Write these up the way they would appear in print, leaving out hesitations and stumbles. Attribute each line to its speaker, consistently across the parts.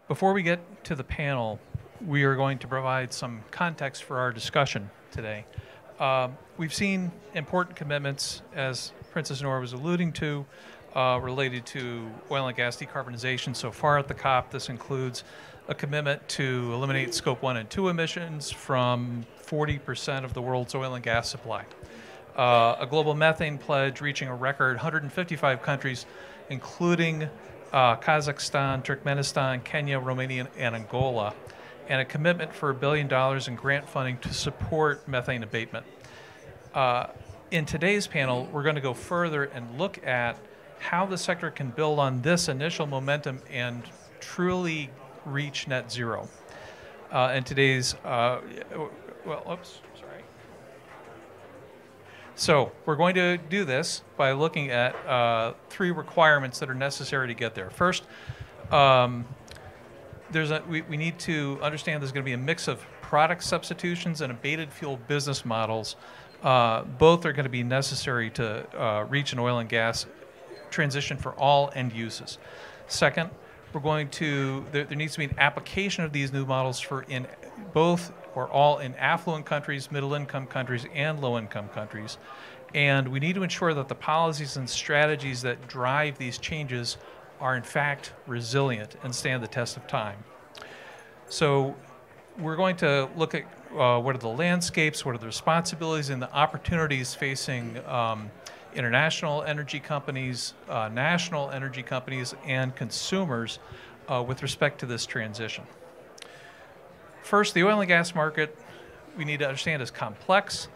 Speaker 1: Before we get to the panel, we are going to provide some context for our discussion today. We've seen important commitments, as Princess Nora was alluding to, related to oil and gas decarbonization so far at the COP. This includes a commitment to eliminate Scope 1 and 2 emissions from 40% of the world's oil and gas supply. A global methane pledge reaching a record 155 countries, including Kazakhstan, Turkmenistan, Kenya, Romania, and Angola, and a commitment for $1 billion in grant funding to support methane abatement. In today's panel, we're going to go further and look at how the sector can build on this initial momentum and truly reach net zero. In today's, So we're going to do this by looking at 3 requirements that are necessary to get there. First, we need to understand there's going to be a mix of product substitutions and abated fuel business models. Both are going to be necessary to reach an oil and gas transition for all end uses. Second, there needs to be an application of these new models for in both or all in affluent countries, middle-income countries, and low-income countries. And we need to ensure that the policies and strategies that drive these changes are in fact resilient and stand the test of time. So we're going to look at what are the landscapes, what are the responsibilities and the opportunities facing international energy companies, national energy companies, and consumers with respect to this transition. First, the oil and gas market, we need to understand, is complex.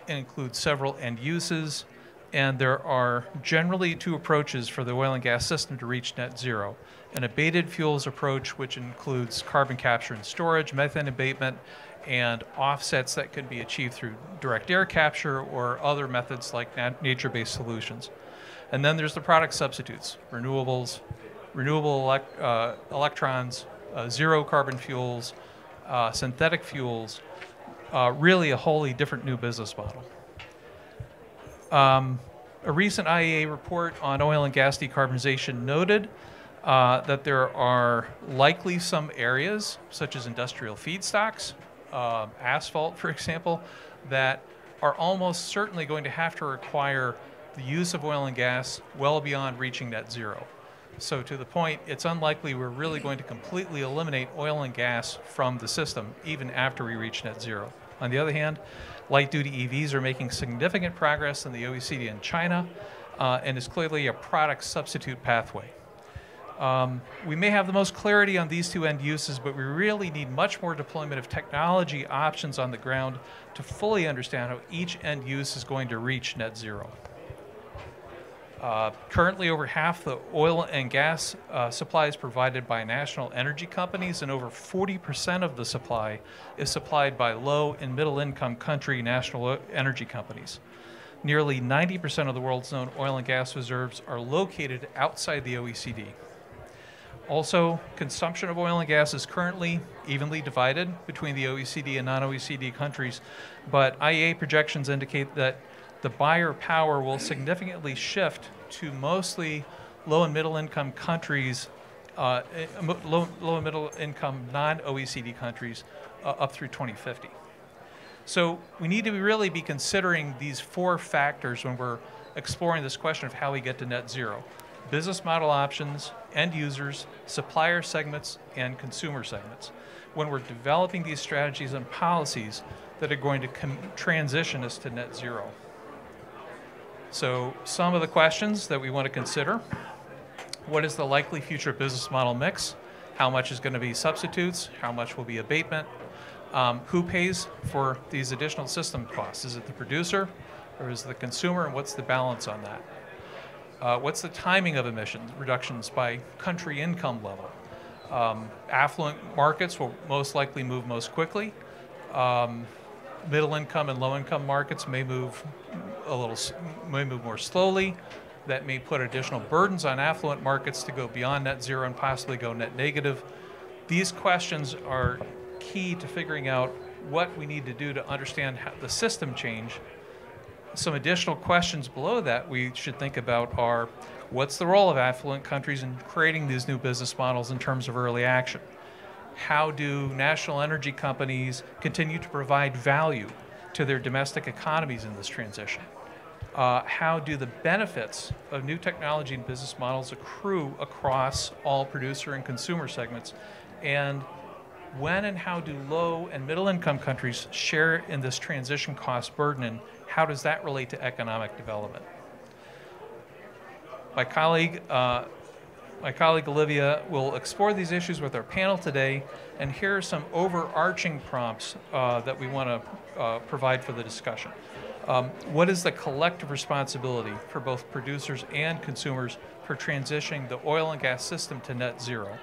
Speaker 1: It includes several end uses, and there are generally 2 approaches for the oil and gas system to reach net zero. An abated fuels approach, which includes carbon capture and storage, methane abatement, and offsets that could be achieved through direct air capture or other methods like nature-based solutions. And then there's the product substitutes, renewables, renewable electrons, zero carbon fuels, synthetic fuels, really a wholly different new business model. A recent IEA report on oil and gas decarbonization noted that there are likely some areas, such as industrial feedstocks, asphalt, for example, that are almost certainly going to have to require the use of oil and gas well beyond reaching net zero. So to the point, it's unlikely we're really going to completely eliminate oil and gas from the system, even after we reach net zero. On the other hand, light-duty EVs are making significant progress in the OECD and China, and is clearly a product substitute pathway. We may have the most clarity on these 2 end uses, but we really need much more deployment of technology options on the ground to fully understand how each end use is going to reach net zero. Currently, over half the oil and gas supply is provided by national energy companies, and over 40% of the supply is supplied by low and middle income country national energy companies. Nearly 90% of the world's known oil and gas reserves are located outside the OECD. Also, consumption of oil and gas is currently evenly divided between the OECD and non-OECD countries, but IEA projections indicate that the buyer power will significantly shift to mostly low and middle income countries, low and middle income non-OECD countries up through 2050. So we need to really be considering these 4 factors when we're exploring this question of how we get to net zero: business model options, end users, supplier segments, and consumer segments, when we're developing these strategies and policies that are going to transition us to net zero. So some of the questions that we want to consider: what is the likely future business model mix? How much is going to be substitutes? How much will be abatement? Who pays for these additional system costs? Is it the producer or is it the consumer, and what's the balance on that? What's the timing of emission reductions by country income level? Affluent markets will most likely move most quickly. Middle income and low income markets may move more slowly. That may put additional burdens on affluent markets to go beyond net zero and possibly go net negative. These questions are key to figuring out what we need to do to understand how the system change. Some additional questions below that we should think about are: what's the role of affluent countries in creating these new business models in terms of early action? How do national energy companies continue to provide value to their domestic economies in this transition? How do the benefits of new technology and business models accrue across all producer and consumer segments? And when and how do low and middle income countries share in this transition cost burden, and how does that relate to economic development? My colleague Olivia will explore these issues with our panel today, and here are some overarching prompts that we want to provide for the discussion. What is the collective responsibility for both producers and consumers for transitioning the oil and gas system to net zero?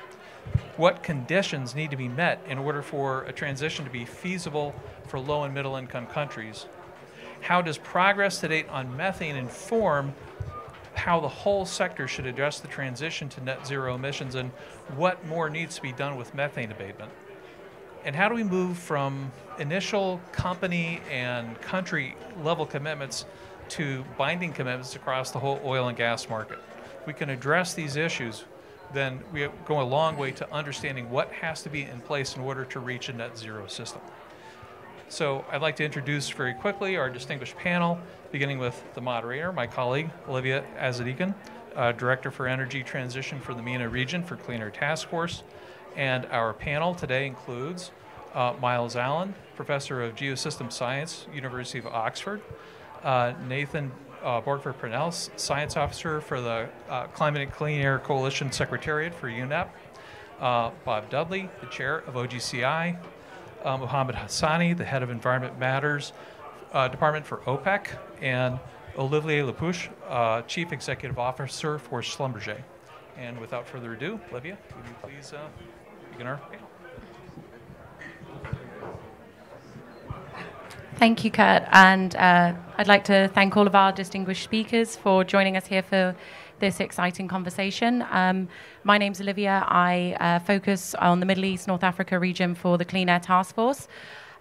Speaker 1: What conditions need to be met in order for a transition to be feasible for low and middle income countries? How does progress to date on methane inform how the whole sector should address the transition to net zero emissions, and what more needs to be done with methane abatement? And how do we move from initial company and country level commitments to binding commitments across the whole oil and gas market? If we can address these issues, then we go a long way to understanding what has to be in place in order to reach a net zero system. So I'd like to introduce very quickly our distinguished panel, beginning with the moderator, my colleague, Olivia Azadegan, Director for Energy Transition for the MENA region for Clean Air Task Force. And our panel today includes Myles Allen, Professor of Geosystem Science, University of Oxford, Nathan Borgford-Parnell, Science Officer for the Climate and Clean Air Coalition Secretariat for UNEP, Bob Dudley, the Chair of OGCI, Mohammed Hassani, the Head of Environment Matters Department for OPEC, and Olivier Peuch, Chief Executive Officer for Schlumberger. And without further ado, Olivia, would you please begin our panel?
Speaker 2: Thank you, Kurt. And I'd like to thank all of our distinguished speakers for joining us here for this exciting conversation. My name's Olivia. I focus on the Middle East, North Africa region for the Clean Air Task Force.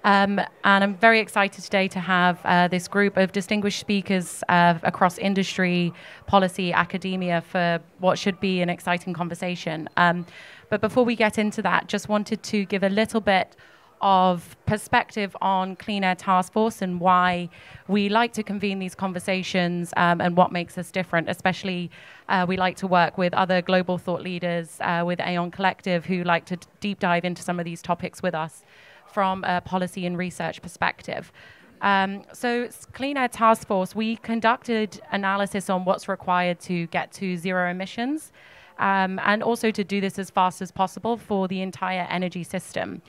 Speaker 2: And I'm very excited today to have this group of distinguished speakers across industry, policy, academia for what should be an exciting conversation. But before we get into that, just wanted to give a little bit of perspective on Clean Air Task Force and why we like to convene these conversations and what makes us different. Especially, we like to work with other global thought leaders, with Aon Collective, who like to deep dive into some of these topics with us from a policy and research perspective. So Clean Air Task Force, we conducted analysis on what's required to get to zero emissions, and also to do this as fast as possible for the entire energy system.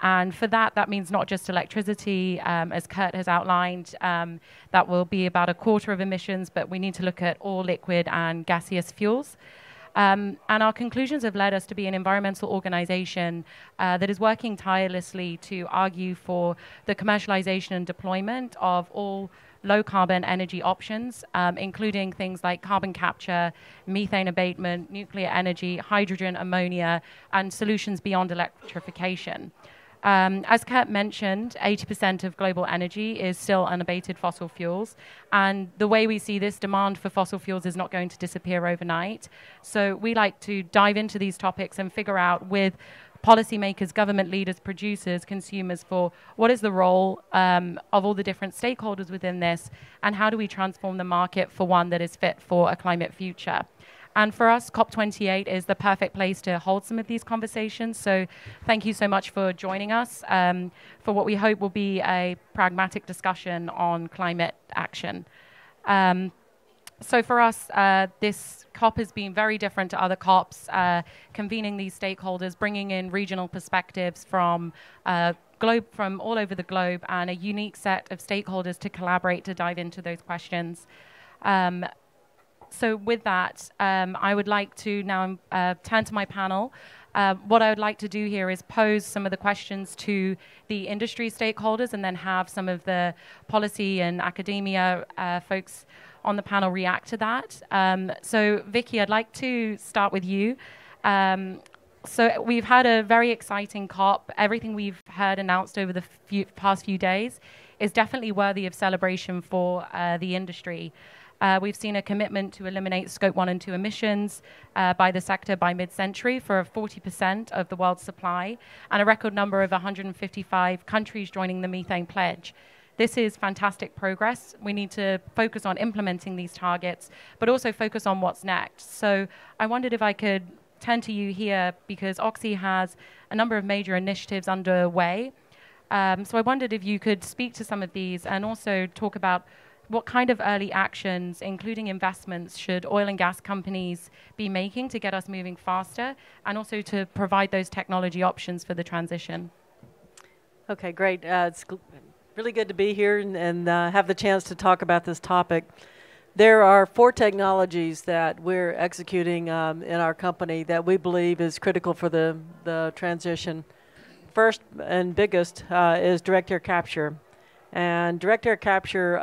Speaker 2: And for that, that means not just electricity, as Kurt has outlined, that will be about a quarter of emissions, but we need to look at all liquid and gaseous fuels. And our conclusions have led us to be an environmental organization that is working tirelessly to argue for the commercialization and deployment of all low-carbon energy options, including things like carbon capture, methane abatement, nuclear energy, hydrogen, ammonia, and solutions beyond electrification. As Kurt mentioned, 80% of global energy is still unabated fossil fuels. And the way we see this, demand for fossil fuels is not going to disappear overnight. So we like to dive into these topics and figure out with policymakers, government leaders, producers, consumers, for what is the role of all the different stakeholders within this, and how do we transform the market for one that is fit for a climate future. And for us, COP28 is the perfect place to hold some of these conversations. So thank you so much for joining us for what we hope will be a pragmatic discussion on climate action. So for us, this COP has been very different to other COPs, convening these stakeholders, bringing in regional perspectives from from all over the globe, and a unique set of stakeholders to collaborate to dive into those questions. So with that, I would like to now turn to my panel. What I would like to do here is pose some of the questions to the industry stakeholders, and then have some of the policy and academia folks on the panel react to that. So Vicki, I'd like to start with you. So we've had a very exciting COP. Everything we've heard announced over the past few days is definitely worthy of celebration for the industry. We've seen a commitment to eliminate Scope 1 and 2 emissions by the sector by mid-century for 40% of the world's supply, and a record number of 155 countries joining the methane pledge. This is fantastic progress. We need to focus on implementing these targets, but also focus on what's next. So I wondered if I could turn to you here, because Oxy has a number of major initiatives underway. So I wondered if you could speak to some of these and also talk about what kind of early actions, including investments, should oil and gas companies be making to get us moving faster, and also to provide those technology options for the transition?
Speaker 3: Okay, great. It's really good to be here and have the chance to talk about this topic. There are 4 technologies that we're executing in our company that we believe is critical for the transition. First and biggest is direct air capture. And direct air capture,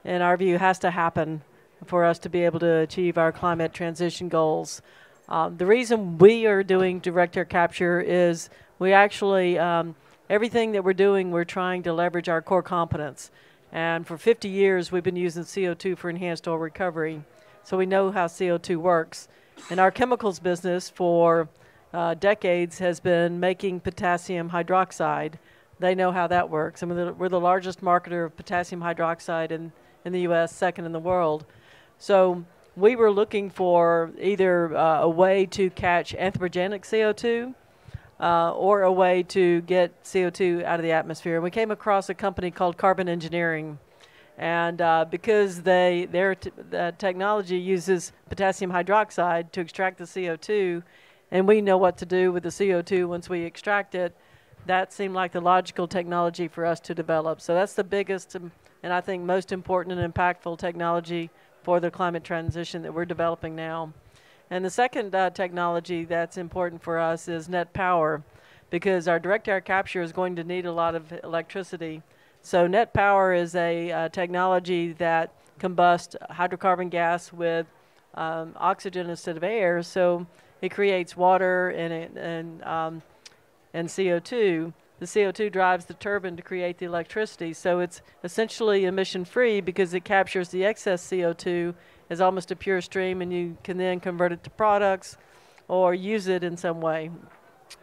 Speaker 3: in our view, has to happen for us to be able to achieve our climate transition goals. The reason we are doing direct air capture is we actually, everything that we're doing, we're trying to leverage our core competence. And for 50 years, we've been using CO2 for enhanced oil recovery. So we know how CO2 works. And our chemicals business for decades has been making potassium hydroxide. They know how that works. I mean, we're the largest marketer of potassium hydroxide in the U.S., second in the world. So we were looking for either a way to catch anthropogenic CO2 or a way to get CO2 out of the atmosphere. And we came across a company called Carbon Engineering. And because their technology uses potassium hydroxide to extract the CO2, and we know what to do with the CO2 once we extract it, that seemed like the logical technology for us to develop. So that's the biggest and I think most important and impactful technology for the climate transition that we're developing now. And the second technology that's important for us is net power, because our direct air capture is going to need a lot of electricity. So net power is a technology that combusts hydrocarbon gas with oxygen instead of air. So it creates water and CO2. The CO2 drives the turbine to create the electricity. So it's essentially emission-free because it captures the excess CO2 as almost a pure stream, and you can then convert it to products or use it in some way,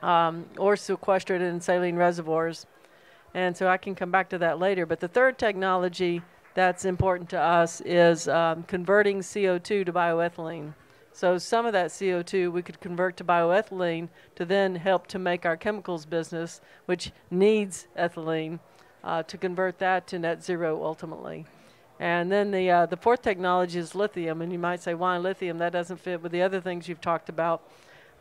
Speaker 3: or sequester it in saline reservoirs. And so I can come back to that later. But the third technology that's important to us is converting CO2 to bioethylene. So some of that CO2 we could convert to bioethylene to then help to make our chemicals business, which needs ethylene, to convert that to net zero ultimately. And then the fourth technology is lithium. And you might say, why lithium? That doesn't fit with the other things you've talked about.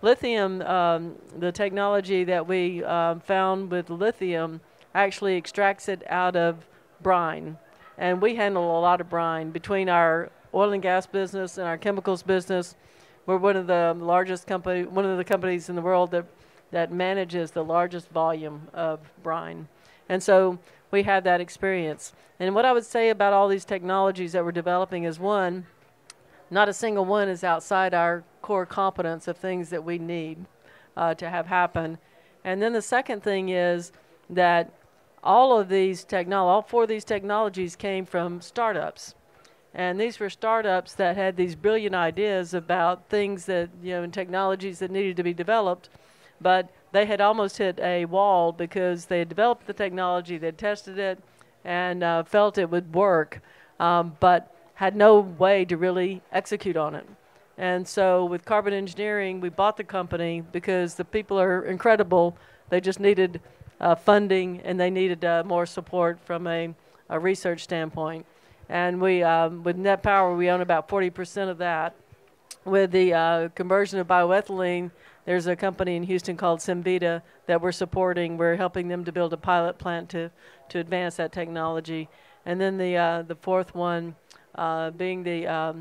Speaker 3: Lithium, the technology that we found with lithium actually extracts it out of brine. And we handle a lot of brine. Between our oil and gas business and our chemicals business, we're one of the largest one of the companies in the world that manages the largest volume of brine. And so we have that experience. And what I would say about all these technologies that we're developing is, one, not a single one is outside our core competence of things that we need to have happen. And then the second thing is that all 4 of these technologies came from startups. And these were startups that had these brilliant ideas about things that, and technologies that needed to be developed, but they had almost hit a wall because they had developed the technology, they tested it, and felt it would work, but had no way to really execute on it. And so with Carbon Engineering, we bought the company because the people are incredible. They just needed funding, and they needed more support from a research standpoint. And we, with net power, we own about 40% of that. With the conversion of bioethylene, there's a company in Houston called Cemvita that we're supporting. We're helping them to build a pilot plant to advance that technology. And then the fourth one being the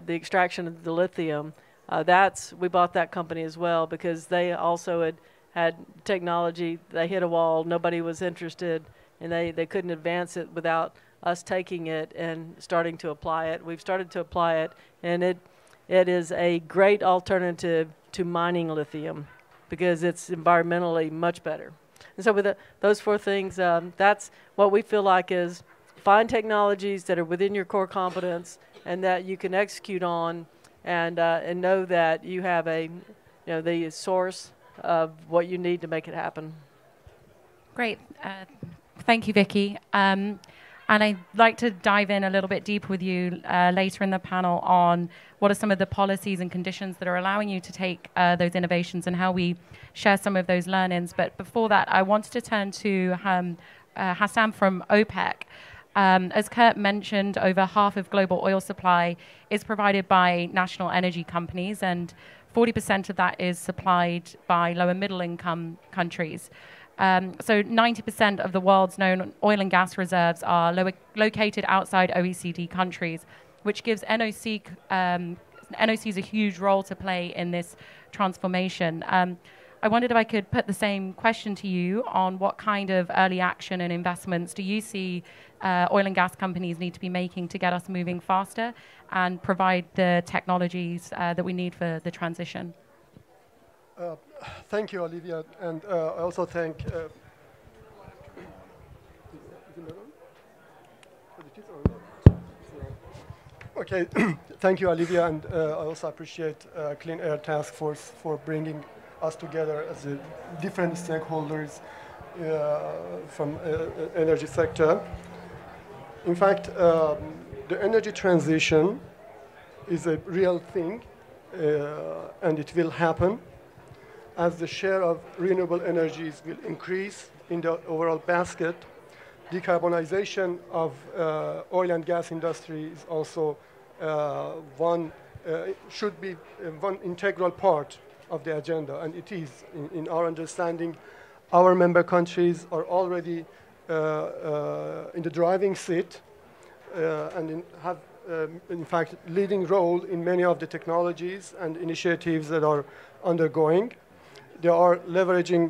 Speaker 3: extraction of the lithium. We bought that company as well because they also had technology. They hit a wall. Nobody was interested, and they couldn't advance it without us taking it and starting to apply it. We've started to apply it, and it is a great alternative to mining lithium because it's environmentally much better. And so with those 4 things, that's what we feel like is find technologies that are within your core competence and that you can execute on, and know that you have the source of what you need to make it happen.
Speaker 2: Great. Thank you, Vicki. And I'd like to dive in a little bit deeper with you later in the panel on what are some of the policies and conditions that are allowing you to take those innovations and how we share some of those learnings. But before that, I wanted to turn to Hassan from OPEC. As Kurt mentioned, over half of global oil supply is provided by national energy companies, and 40% of that is supplied by low and middle income countries. So 90% of the world's known oil and gas reserves are located outside OECD countries, which gives NOCs a huge role to play in this transformation. I wondered if I could put the same question to you on what kind of early action and investments do you see oil and gas companies need to be making to get us moving faster and provide the technologies that we need for the transition?
Speaker 4: Thank you, Olivia, and I also thank. Okay, thank you, Olivia, and I also appreciate Clean Air Task Force for bringing us together as different stakeholders from energy sector. In fact, the energy transition is a real thing, and it will happen as the share of renewable energies will increase in the overall basket. Decarbonization of oil and gas industry is also should be one integral part of the agenda, and it is. In our understanding, our member countries are already in the driving seat and have, in fact, leading role in many of the technologies and initiatives that are undergoing. They are leveraging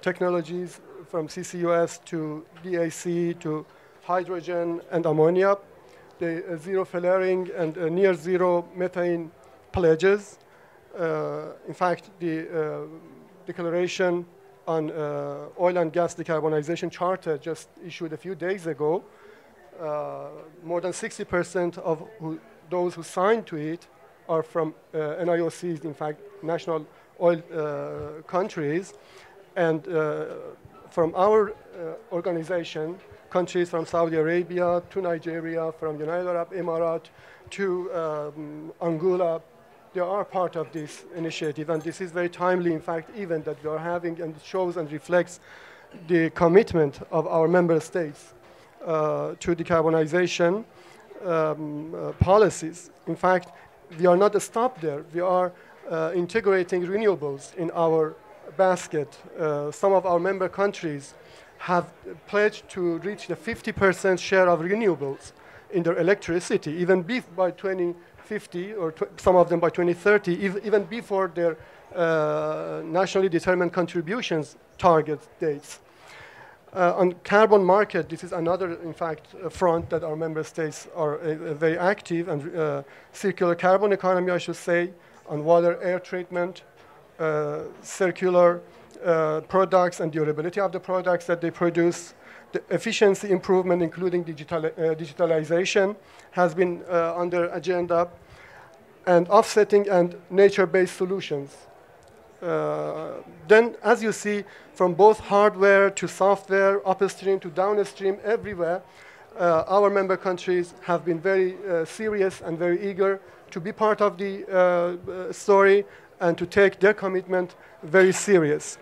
Speaker 4: technologies from CCUS to DAC to hydrogen and ammonia, the zero flaring and near zero methane pledges. In fact, the declaration on oil and gas decarbonization charter just issued a few days ago. More than 60% of those who signed to it are from NIOCs, in fact, national oil countries, and from our organization, countries from Saudi Arabia to Nigeria, from United Arab Emirates to Angola, they are part of this initiative, and this is very timely, in fact, event that we are having, and it shows and reflects the commitment of our member states to decarbonization policies. In fact, we are not stopped there. We are integrating renewables in our basket. Some of our member countries have pledged to reach the 50% share of renewables in their electricity, even by 2050, or some of them by 2030, even before their nationally determined contributions target dates. On carbon market, this is another, in fact, front that our member states are very active, and circular carbon economy, I should say, on water, air treatment, circular products and durability of the products that they produce. The efficiency improvement, including digitalization, has been under agenda, and offsetting and nature-based solutions. Then, as you see, from both hardware to software, upstream to downstream, everywhere, our member countries have been very serious and very eager to be part of the story and to take their commitment very serious.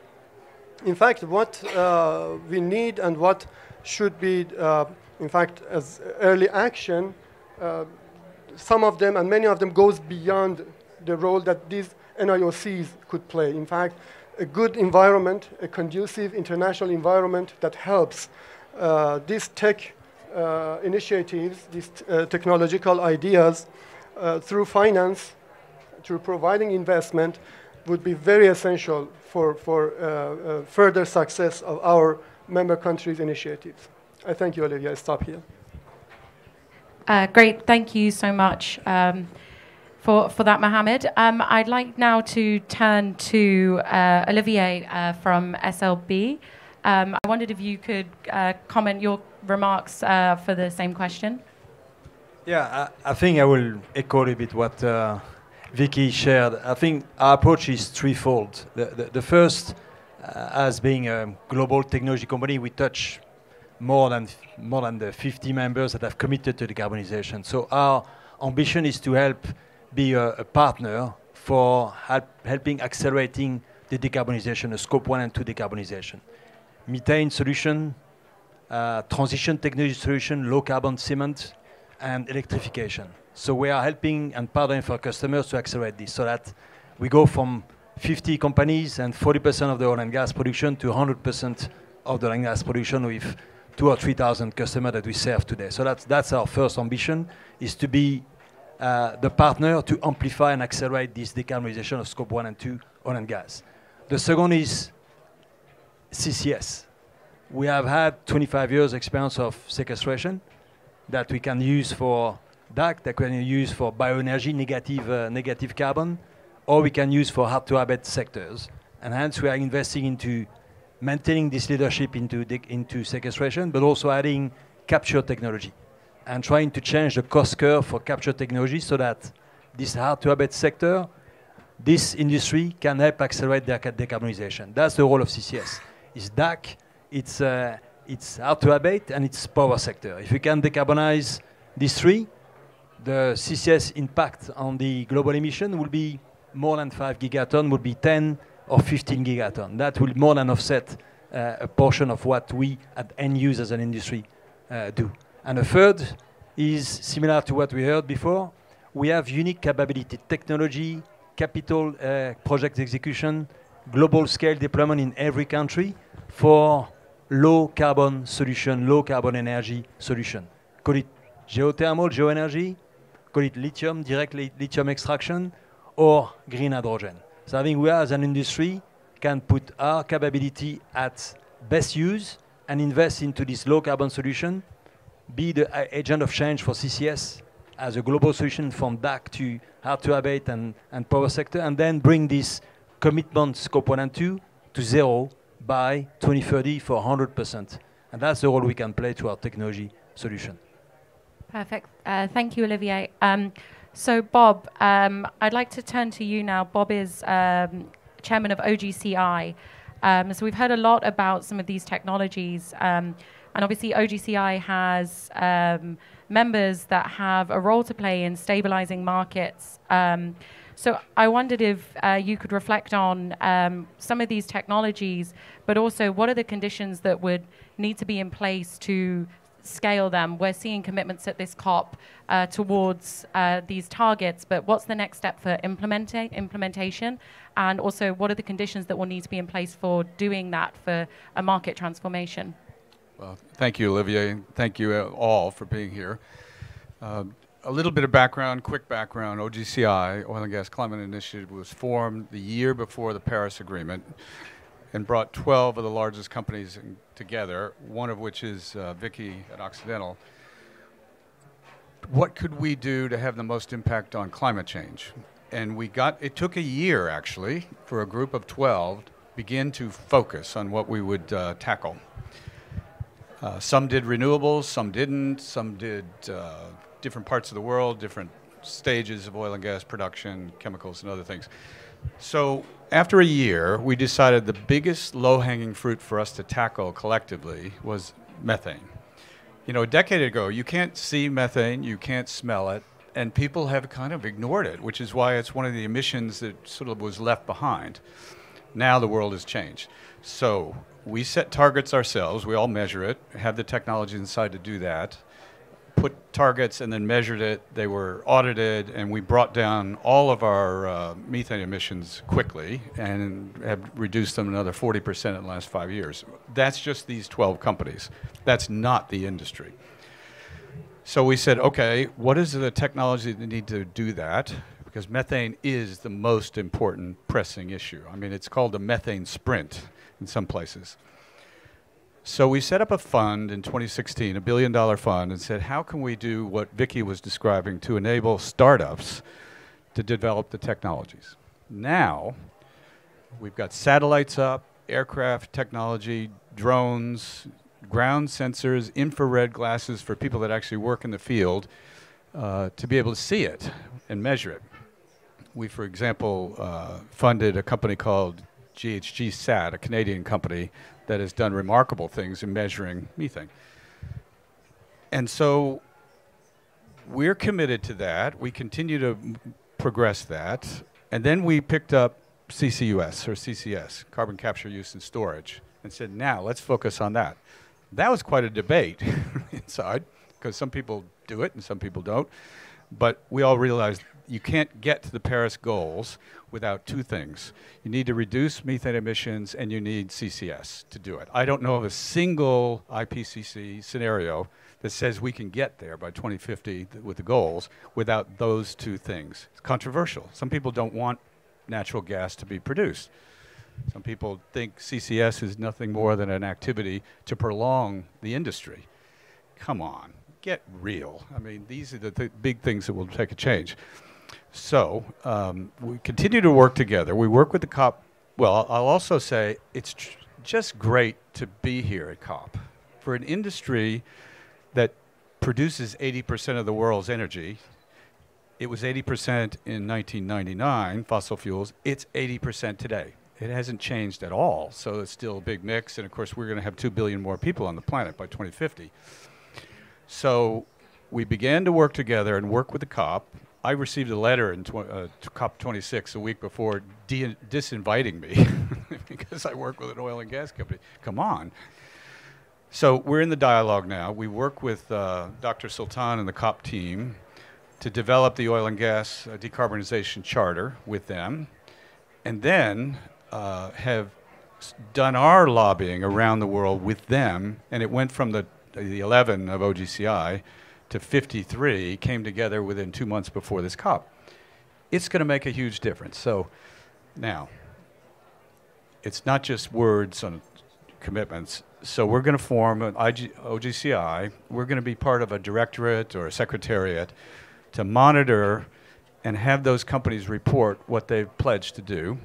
Speaker 4: In fact, what we need and what should be, in fact, as early action, some of them and many of them goes beyond the role that these NIOCs could play. In fact, a good environment, a conducive international environment that helps these tech initiatives, these technological ideas through finance, through providing investment, would be very essential for further success of our member countries' initiatives. I thank you, Olivia. I stop here.
Speaker 2: Great. Thank you so much for that, Mohammed. I'd like now to turn to Olivier from SLB. I wondered if you could comment remarks for the same question?
Speaker 5: Yeah, I think I will echo a bit what Vicki shared. I think our approach is threefold. The first, as being a global technology company, we touch more than the 50 members that have committed to decarbonization. So our ambition is to help be a partner for helping accelerating the decarbonization, the scope 1 and 2 decarbonization. Methane solution, transition technology solution, low carbon cement, and electrification. So we are helping and partnering for customers to accelerate this so that we go from 50 companies and 40% of the oil and gas production to 100% of the oil and gas production with 2,000 or 3,000 customers that we serve today. So that's our first ambition, is to be the partner to amplify and accelerate this decarbonization of scope 1 and 2 oil and gas. The second is CCS. We have had 25 years experience of sequestration that we can use for DAC, that we can use for bioenergy, negative carbon, or we can use for hard-to-abate sectors. And hence we are investing into maintaining this leadership into sequestration, but also adding capture technology and trying to change the cost curve for capture technology so that this hard-to-abate sector, this industry can help accelerate their decarbonization. That's the role of CCS. It's DAC, it's hard-to-abate, and it's power sector. If we can decarbonize these three, the CCS impact on the global emission will be more than 5 gigaton, will be 10 or 15 gigaton. That will more than offset a portion of what we at end use as an industry do. And the third is similar to what we heard before. We have unique capability, technology, capital, project execution, global scale deployment in every country for low carbon solution, low carbon energy solution. Call it geothermal, geoenergy, call it lithium, direct lithium extraction, or green hydrogen. So I think we as an industry can put our capability at best use and invest into this low carbon solution, be the agent of change for CCS as a global solution from DAC to hard-to-abate and power sector, and then bring this commitment scope 1 and 2 to zero by 2030 for 100%. And that's the role we can play to our technology solution.
Speaker 2: Perfect. Thank you, Olivier. So Bob, I'd like to turn to you now. Bob is chairman of OGCI. So we've heard a lot about some of these technologies. And obviously OGCI has members that have a role to play in stabilizing markets. So I wondered if you could reflect on some of these technologies, but also what are the conditions that would need to be in place to scale them? We're seeing commitments at this COP towards these targets, but what's the next step for implementation? And also, what are the conditions that will need to be in place for doing that for a market transformation?
Speaker 6: Well, thank you, Olivier, and thank you all for being here. A little bit of background, quick background. OGCI, Oil and Gas Climate Initiative, was formed the year before the Paris Agreement and brought 12 of the largest companies together, one of which is Vicki at Occidental. What could we do to have the most impact on climate change? And it took a year, actually, for a group of 12 to begin to focus on what we would tackle. Some did renewables, some didn't, some did different parts of the world, different stages of oil and gas production, chemicals and other things. So after a year, we decided the biggest low-hanging fruit for us to tackle collectively was methane. You know, a decade ago, you can't see methane, you can't smell it, and people have kind of ignored it, which is why it's one of the emissions that sort of was left behind. Now the world has changed. So we set targets ourselves, we all measure it, have the technology inside to do that, put targets and then measured it. They were audited, and we brought down all of our methane emissions quickly and have reduced them another 40% in the last 5 years. That's just these 12 companies. That's not the industry. So we said, okay, what is the technology that need to do that? Because methane is the most important pressing issue. I mean, it's called the methane sprint in some places. So we set up a fund in 2016, $1 billion fund, and said, how can we do what Vicki was describing to enable startups to develop the technologies? Now, we've got satellites up, aircraft technology, drones, ground sensors, infrared glasses for people that actually work in the field to be able to see it and measure it. We, for example, funded a company called GHGSat, a Canadian company that has done remarkable things in measuring methane. And so we're committed to that. We continue to progress that. And then we picked up CCUS, or CCS, carbon capture, use, and storage, and said, now let's focus on that. That was quite a debate inside, because some people do it and some people don't. But we all realized you can't get to the Paris goals without two things. You need to reduce methane emissions, and you need CCS to do it. I don't know of a single IPCC scenario that says we can get there by 2050 with the goals without those two things. It's controversial. Some people don't want natural gas to be produced. Some people think CCS is nothing more than an activity to prolong the industry. Come on, get real. I mean, these are the big things that will take a change. So we continue to work together. We work with the COP. Well, I'll also say it's just great to be here at COP. For an industry that produces 80% of the world's energy, it was 80% in 1999, fossil fuels. It's 80% today. It hasn't changed at all. So it's still a big mix. And of course, we're going to have 2 billion more people on the planet by 2050. So we began to work together and work with the COP. I received a letter in COP26 a week before disinviting me because I work with an oil and gas company. Come on. So we're in the dialogue now. We work with Dr. Sultan and the COP team to develop the oil and gas decarbonization charter with them, and then have done our lobbying around the world with them, and it went from the 11 of OGCI to 53, came together within 2 months before this COP. It's going to make a huge difference. So now, it's not just words on commitments. So we're going to form an OGCI. We're going to be part of a directorate or a secretariat to monitor and have those companies report what they've pledged to do,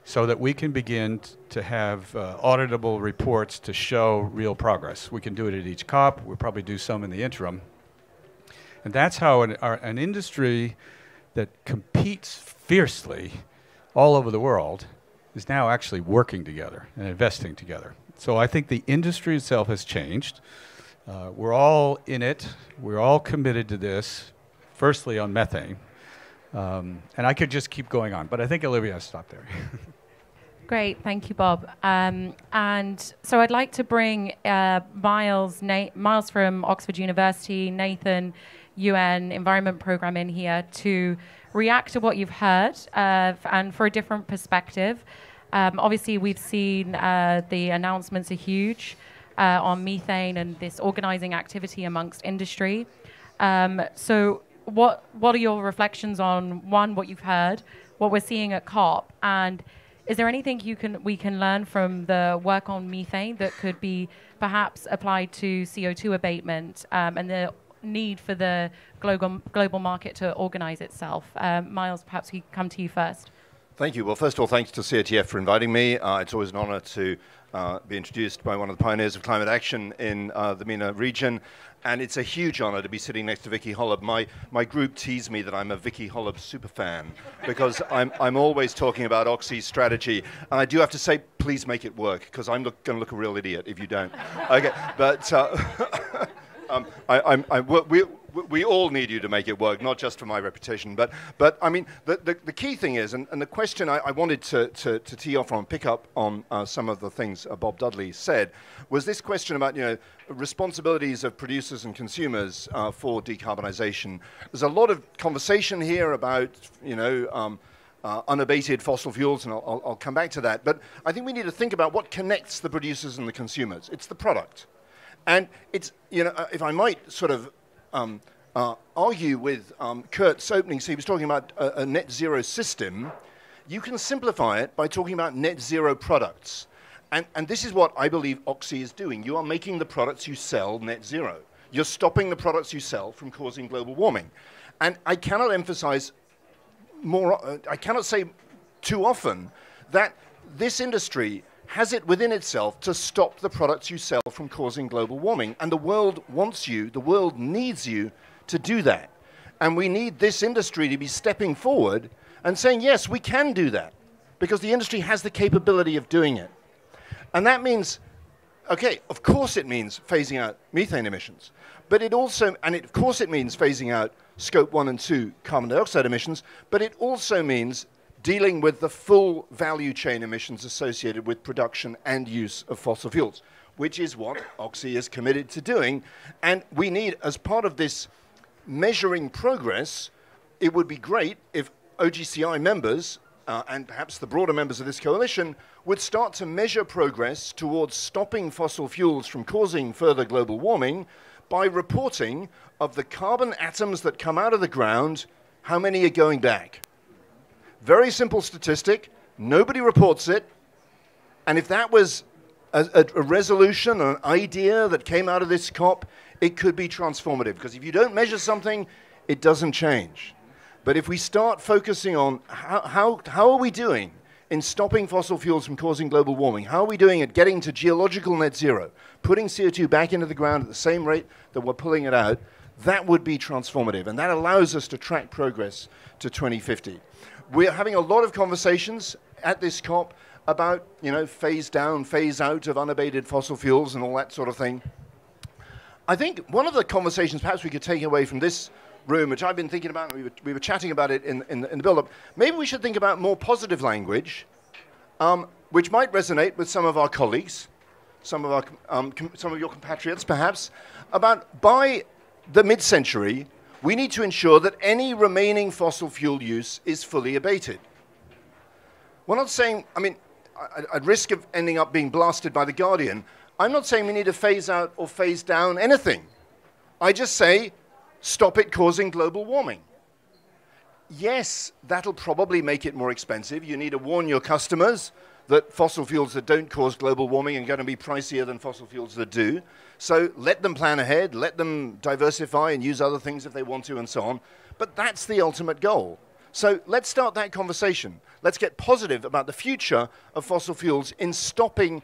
Speaker 6: so that we can begin to have auditable reports to show real progress. We can do it at each COP. We'll probably do some in the interim. And that's how an industry that competes fiercely all over the world is now actually working together and investing together. So I think the industry itself has changed. We're all in it. We're all committed to this, firstly on methane. And I could just keep going on, but I think Olivia has stopped there.
Speaker 2: Great, thank you, Bob. And so I'd like to bring Myles from Oxford University, Nathan, UN Environment Programme in here to react to what you've heard and for a different perspective. Obviously, we've seen the announcements are huge on methane and this organising activity amongst industry. So what are your reflections on, one, what you've heard, what we're seeing at COP, and is there anything we can learn from the work on methane that could be perhaps applied to CO2 abatement and the need for the global market to organise itself? Myles, perhaps we come to you first.
Speaker 7: Thank you. Well, first of all, thanks to CATF for inviting me. It's always an honour to be introduced by one of the pioneers of climate action in the MENA region. And it's a huge honour to be sitting next to Vicki Hollub. My group tease me that I'm a Vicki Hollub superfan because I'm always talking about Oxy's strategy. And I do have to say, please make it work, because I'm going to look a real idiot if you don't. Okay, but we all need you to make it work, not just for my reputation. But I mean, the key thing is, and the question I wanted to tee off on, pick up on some of the things Bob Dudley said, was this question about, responsibilities of producers and consumers for decarbonisation. There's a lot of conversation here about, unabated fossil fuels, and I'll come back to that. But I think we need to think about what connects the producers and the consumers. It's the product. And it's, if I might sort of argue with Kurt's opening, so he was talking about a net zero system, you can simplify it by talking about net zero products. And this is what I believe Oxy is doing. You are making the products you sell net zero. You're stopping the products you sell from causing global warming. And I cannot emphasize more, I cannot say too often that this industry has it within itself to stop the products you sell from causing global warming. And the world wants you, the world needs you to do that. And we need this industry to be stepping forward and saying, yes, we can do that, because the industry has the capability of doing it. And that means, okay, of course it means phasing out methane emissions, but it also, of course it means phasing out Scope 1 and 2 carbon dioxide emissions, but it also means dealing with the full value chain emissions associated with production and use of fossil fuels, which is what Oxy is committed to doing. And we need, as part of this measuring progress, it would be great if OGCI members, and perhaps the broader members of this coalition, would start to measure progress towards stopping fossil fuels from causing further global warming by reporting of the carbon atoms that come out of the ground, how many are going back. Very simple statistic, nobody reports it, and if that was a resolution, an idea that came out of this COP, it could be transformative, because if you don't measure something, it doesn't change. But if we start focusing on how are we doing in stopping fossil fuels from causing global warming, how are we doing at getting to geological net zero, putting CO2 back into the ground at the same rate that we're pulling it out, that would be transformative, and that allows us to track progress to 2050. We're having a lot of conversations at this COP about, you know, phase down, phase out of unabated fossil fuels and all that sort of thing. I think one of the conversations perhaps we could take away from this room, which I've been thinking about, and we were chatting about it in the build-up, maybe we should think about more positive language, which might resonate with some of our colleagues, some of your compatriots perhaps, about by the mid-century, we need to ensure that any remaining fossil fuel use is fully abated. We're not saying, I mean, at risk of ending up being blasted by The Guardian, I'm not saying we need to phase out or phase down anything. I just say, stop it causing global warming. Yes, that'll probably make it more expensive. You need to warn your customers that fossil fuels that don't cause global warming are going to be pricier than fossil fuels that do. So let them plan ahead, let them diversify and use other things if they want to and so on. But that's the ultimate goal. So let's start that conversation. Let's get positive about the future of fossil fuels in stopping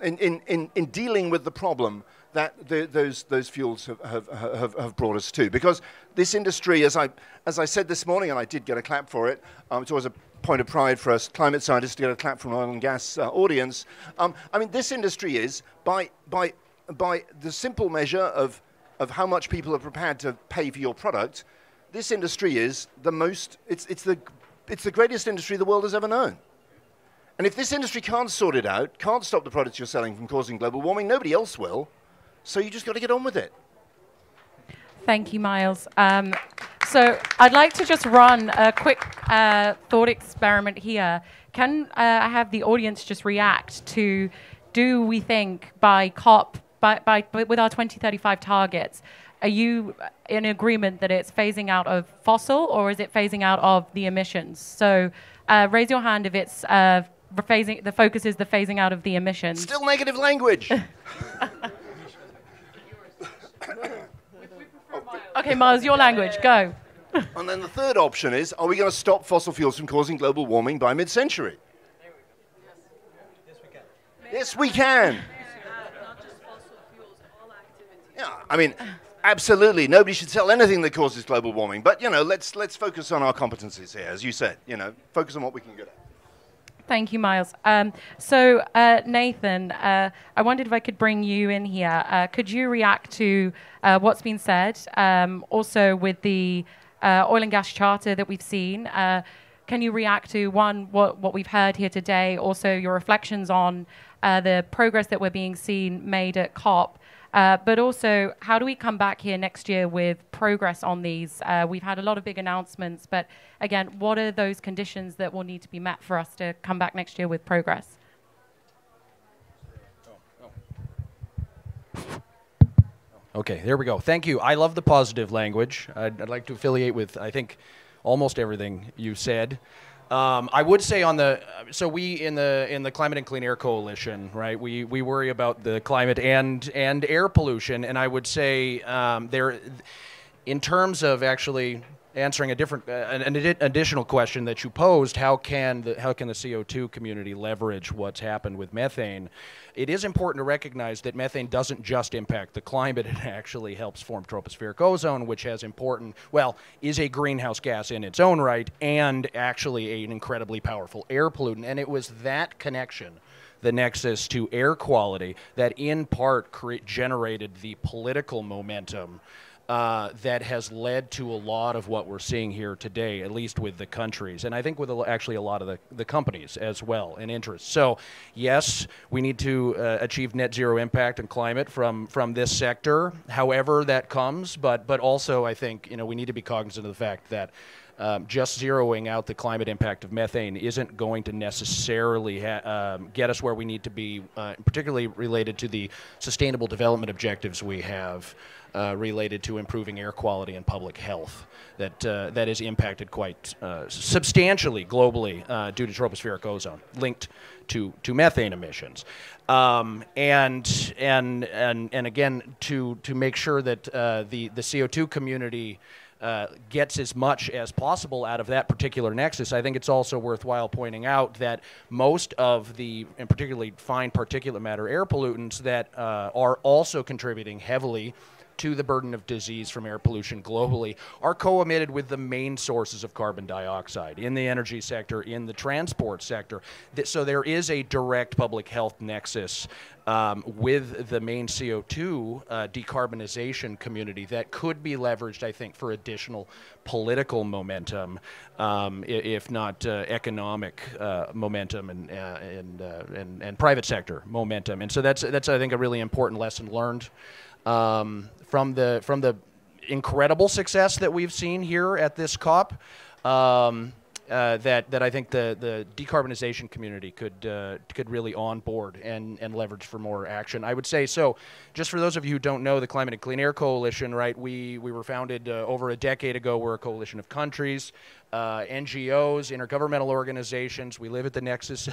Speaker 7: in dealing with the problem that those fuels have brought us to. Because this industry, as I said this morning, and I did get a clap for it, it's always a point of pride for us climate scientists to get a clap from an oil and gas audience. I mean, this industry is, by the simple measure of how much people are prepared to pay for your product, this industry is the most, it's the greatest industry the world has ever known. And if this industry can't sort it out, can't stop the products you're selling from causing global warming, nobody else will. So you just got to get on with it.
Speaker 2: Thank you, Myles. So I'd like to just run a quick thought experiment here. Can I have the audience just react to, do we think by COP, with our 2035 targets, are you in agreement that it's phasing out of fossil, or is it phasing out of the emissions? So raise your hand if it's the focus is the phasing out of the emissions.
Speaker 7: Still negative language.
Speaker 2: Okay, Myles, your language, go.
Speaker 7: And then the third option is, are we going to stop fossil fuels from causing global warming by mid-century? Yes, we can. Yeah, I mean, absolutely. Nobody should sell anything that causes global warming. But, you know, let's focus on our competencies here, as you said. You know, focus on what we can get at.
Speaker 2: Thank you, Myles. So, Nathan, I wondered if I could bring you in here. Could you react to what's been said, also with the oil and gas charter that we've seen? Can you react to, one, what we've heard here today, also your reflections on the progress that we're being seen made at COP, but also how do we come back here next year with progress on these? We've had a lot of big announcements, but again, what are those conditions that will need to be met for us to come back next year with progress?
Speaker 8: Okay, there we go. Thank you. I love the positive language. I'd like to affiliate with, I think, almost everything you said. I would say on the, so we in the Climate and Clean Air Coalition, right? We worry about the climate and air pollution, and I would say there, in terms of actually answering a different, an additional question that you posed, how can the CO2 community leverage what's happened with methane? It is important to recognize that methane doesn't just impact the climate, it actually helps form tropospheric ozone, which has is a greenhouse gas in its own right, and actually an incredibly powerful air pollutant. And it was that connection, the nexus to air quality, that in part generated the political momentum that has led to a lot of what we're seeing here today, at least with the countries, and I think with actually a lot of the companies as well and interests. So yes, we need to achieve net zero impact and climate from this sector, however that comes, but also I think we need to be cognizant of the fact that just zeroing out the climate impact of methane isn't going to necessarily get us where we need to be, particularly related to the sustainable development objectives we have related to improving air quality and public health that is impacted quite substantially globally due to tropospheric ozone linked to methane emissions. And again, to make sure that the CO2 community gets as much as possible out of that particular nexus, I think it's also worthwhile pointing out that most of the, and particularly fine particulate matter air pollutants that are also contributing heavily to the burden of disease from air pollution globally are co-emitted with the main sources of carbon dioxide in the energy sector, in the transport sector. So there is a direct public health nexus with the main CO2 decarbonization community that could be leveraged, I think, for additional political momentum, if not economic momentum and private sector momentum. And so that's I think a really important lesson learned from the incredible success that we've seen here at this COP. That I think the decarbonization community could really onboard and leverage for more action. I would say so. Just for those of you who don't know, the Climate and Clean Air Coalition, right? We were founded over a decade ago. We're a coalition of countries, NGOs, intergovernmental organizations. We live at the nexus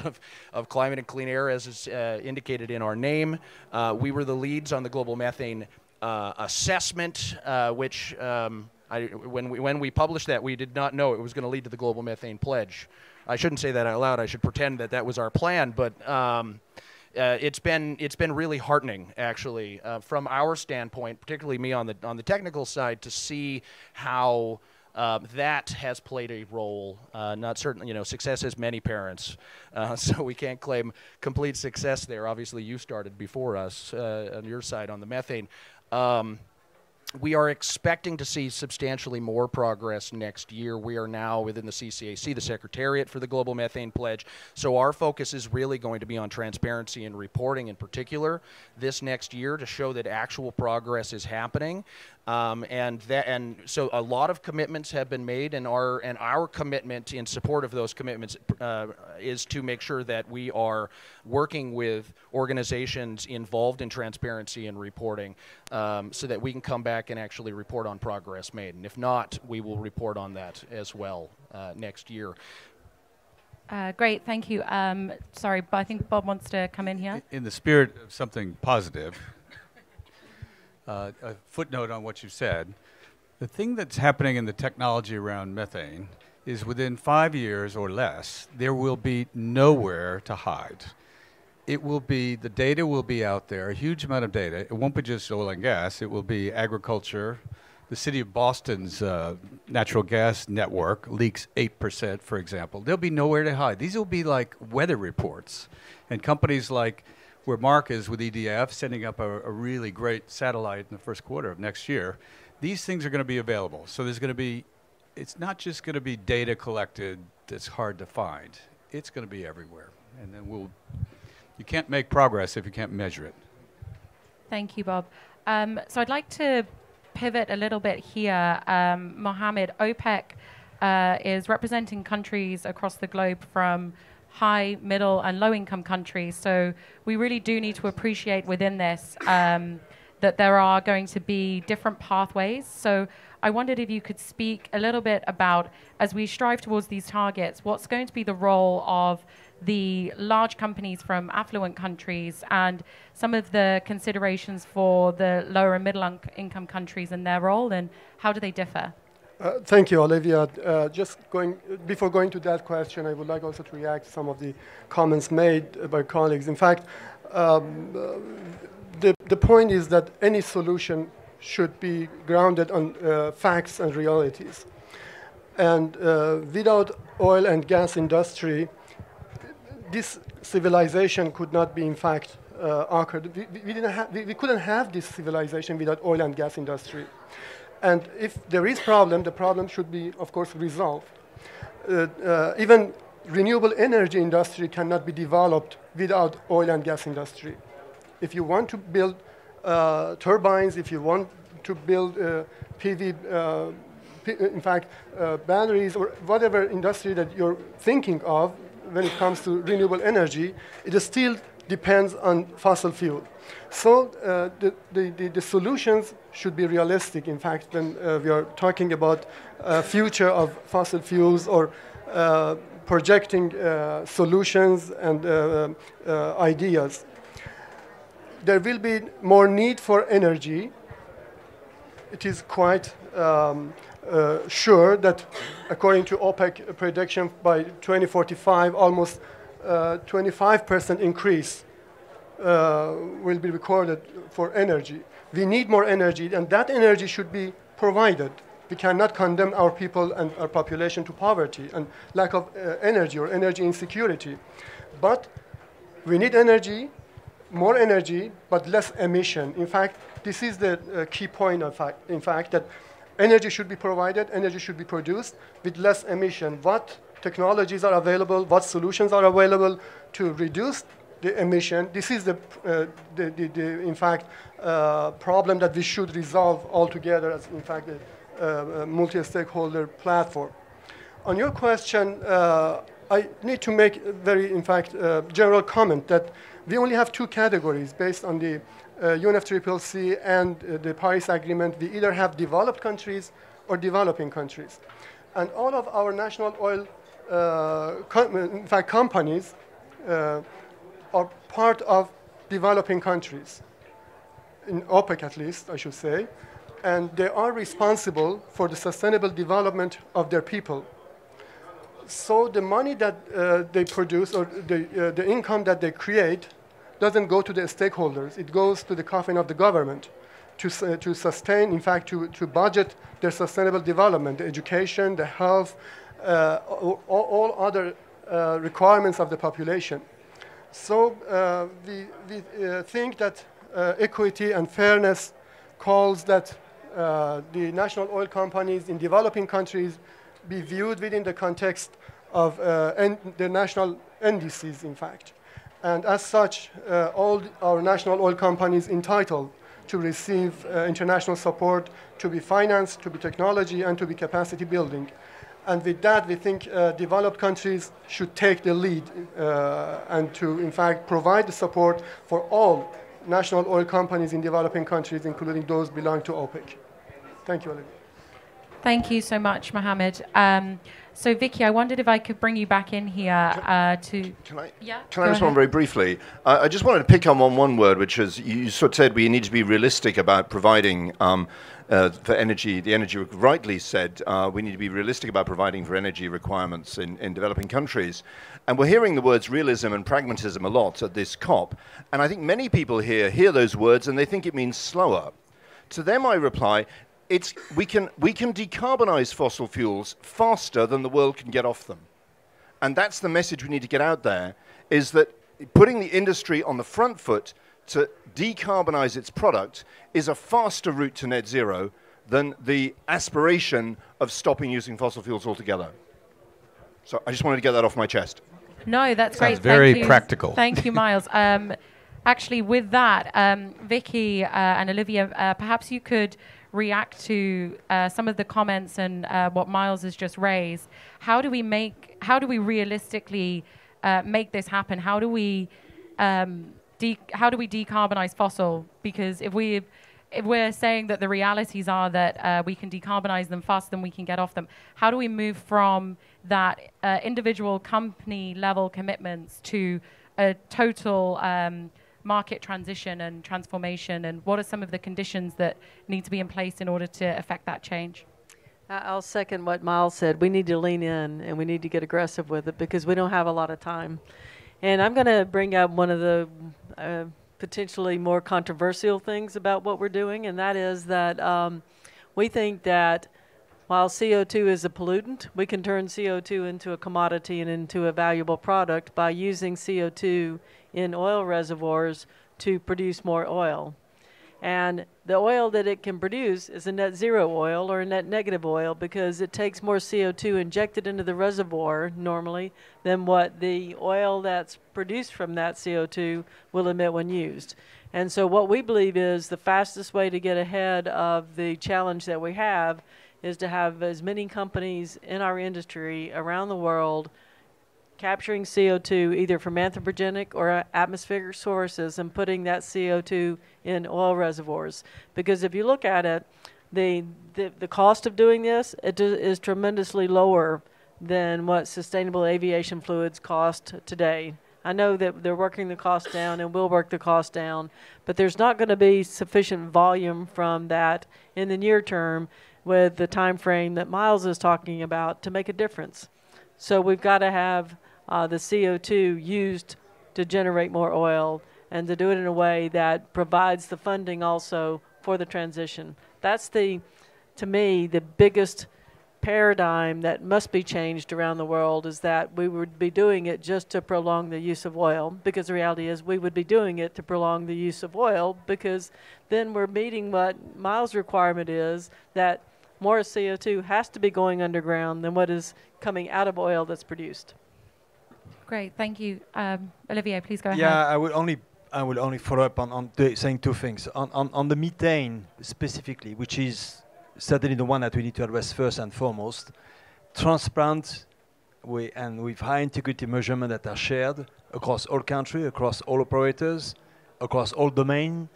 Speaker 8: of climate and clean air, as is indicated in our name. We were the leads on the global methane assessment, which. When we published that, we did not know it was going to lead to the Global Methane Pledge. I shouldn't say that out loud. I should pretend that was our plan. But it's been really heartening, actually, from our standpoint, particularly me on the technical side, to see how that has played a role. Not certain, success has many parents, so we can't claim complete success there. Obviously, you started before us on your side on the methane. We are expecting to see substantially more progress next year. We are now within the CCAC, the Secretariat for the Global Methane Pledge. So our focus is really going to be on transparency and reporting in particular this next year to show that actual progress is happening. And so a lot of commitments have been made, and our commitment in support of those commitments is to make sure that we are working with organizations involved in transparency and reporting so that we can come back and actually report on progress made. And if not, we will report on that as well next year.
Speaker 2: Great, thank you. Sorry, but I think Bob wants to come in here.
Speaker 6: In the spirit of something positive, a footnote on what you said, the thing that's happening in the technology around methane is within 5 years or less, there will be nowhere to hide. It will be, the data will be out there, a huge amount of data. It won't be just oil and gas, it will be agriculture. The city of Boston's natural gas network leaks 8%, for example. There'll be nowhere to hide. These will be like weather reports. And companies like where Mark is with EDF, sending up a really great satellite in the first quarter of next year, these things are going to be available. So there's going to be, it's not just going to be data collected that's hard to find. It's going to be everywhere. And then you can't make progress if you can't measure it.
Speaker 2: Thank you, Bob. So I'd like to pivot a little bit here. Mohammed, OPEC is representing countries across the globe from high, middle, and low-income countries. So we really do need to appreciate within this that there are going to be different pathways. So I wondered if you could speak a little bit about, as we strive towards these targets, what's going to be the role of the large companies from affluent countries and some of the considerations for the lower and middle income countries and their role, and how do they differ?
Speaker 4: Thank you, Olivia. Before going to that question, I would like also to react to some of the comments made by colleagues. In fact, the point is that any solution should be grounded on facts and realities. And without oil and gas industry, this civilization could not be, in fact, occurred. We couldn't have this civilization without oil and gas industry. And if there is problem, the problem should be, of course, resolved. Even renewable energy industry cannot be developed without oil and gas industry. If you want to build turbines, if you want to build PV, batteries or whatever industry that you're thinking of when it comes to renewable energy, it still depends on fossil fuel. So the solutions should be realistic, in fact, when we are talking about future of fossil fuels or projecting solutions and ideas. There will be more need for energy. It is quite sure that, according to OPEC prediction, by 2045, almost 25% increase will be recorded for energy. We need more energy, and that energy should be provided. We cannot condemn our people and our population to poverty and lack of energy or energy insecurity. But we need energy, more energy, but less emission. In fact, this is the key point, in fact, that energy should be provided, energy should be produced with less emission. What technologies are available, what solutions are available to reduce the emission? This is in fact, problem that we should resolve altogether as, in fact, a multi-stakeholder platform. On your question, I need to make a very, in fact, general comment that we only have two categories based on the UNFCCC and the Paris Agreement. We either have developed countries or developing countries. And all of our national oil, in fact, companies are part of developing countries, in OPEC at least, I should say, and they are responsible for the sustainable development of their people. So the money that they produce or the income that they create doesn't go to the stakeholders. It goes to the coffin of the government to sustain, in fact, to budget their sustainable development, the education, the health, all other requirements of the population. So we think that equity and fairness calls that the national oil companies in developing countries be viewed within the context of the national indices, in fact. And as such, all our national oil companies entitled to receive international support, to be financed, to be technology, and to be capacity building. And with that, we think developed countries should take the lead and to, in fact, provide the support for all national oil companies in developing countries, including those belonging to OPEC. Thank you, Olivia.
Speaker 2: Thank you so much, Mohammed. So, Vicki, I wondered if I could bring you back in here to... Can
Speaker 7: I respond very briefly? I just wanted to pick up on one word, which is, you sort of said we need to be realistic about providing for energy. The energy, rightly said, we need to be realistic about providing for energy requirements in developing countries. And we're hearing the words realism and pragmatism a lot at this COP. And I think many people here hear those words and they think it means slower. To them, I reply, we can decarbonize fossil fuels faster than the world can get off them. And that's the message we need to get out there, is that putting the industry on the front foot to decarbonize its product is a faster route to net zero than the aspiration of stopping using fossil fuels altogether. So I just wanted to get that off my chest.
Speaker 2: No, that's great.
Speaker 6: Sounds very practical.
Speaker 2: Thank you, Myles. Actually, with that, Vicki and Olivia, perhaps you could react to some of the comments and what Myles has just raised. How do we realistically make this happen? How do we decarbonize fossil? Because if we're saying that the realities are that we can decarbonize them faster than we can get off them, how do we move from that individual company level commitments to a total market transition and transformation, and what are some of the conditions that need to be in place in order to affect that change?
Speaker 3: I'll second what Myles said. We need to lean in and we need to get aggressive with it because we don't have a lot of time. And I'm going to bring up one of the potentially more controversial things about what we're doing, and that is that we think that while CO2 is a pollutant, we can turn CO2 into a commodity and into a valuable product by using CO2 in oil reservoirs to produce more oil. And the oil that it can produce is a net zero oil or a net negative oil because it takes more CO2 injected into the reservoir normally than what the oil that's produced from that CO2 will emit when used. And so what we believe is the fastest way to get ahead of the challenge that we have is to have as many companies in our industry around the world capturing CO2 either from anthropogenic or atmospheric sources and putting that CO2 in oil reservoirs. Because if you look at it, the cost of doing this is tremendously lower than what sustainable aviation fluids cost today. I know that they're working the cost down and will work the cost down, but there's not going to be sufficient volume from that in the near term with the time frame that Myles is talking about to make a difference. So we've got to have the CO2 used to generate more oil and to do it in a way that provides the funding also for the transition. That's to me, the biggest paradigm that must be changed around the world is that we would be doing it just to prolong the use of oil, because the reality is we would be doing it to prolong the use of oil because then we're meeting what Myles' requirement is, that more CO2 has to be going underground than what is coming out of oil that's produced.
Speaker 2: Great, thank you. Olivier, please go ahead.
Speaker 5: Yeah, I will only follow up on saying two things. On the methane specifically, which is certainly the one that we need to address first and foremost, transparent and with high integrity measurement that are shared across all countries, across all operators, across all domains,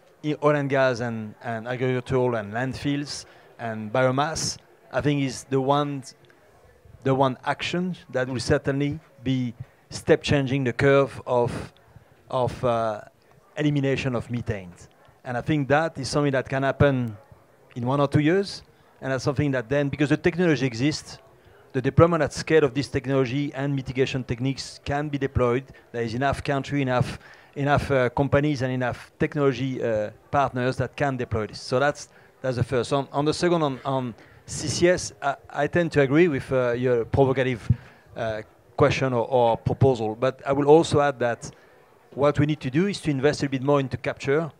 Speaker 5: oil and gas and agricultural and landfills and biomass, I think is the one action that will certainly be step changing the curve of elimination of methane. And I think that is something that can happen in 1 or 2 years. And that's something that then, because the technology exists, the deployment at scale of this technology and mitigation techniques can be deployed. There is enough country, enough companies and enough technology partners that can deploy this. So that's the first. On the second, on CCS, I tend to agree with your provocative question or proposal. But I will also add that what we need to do is to invest a bit more into capture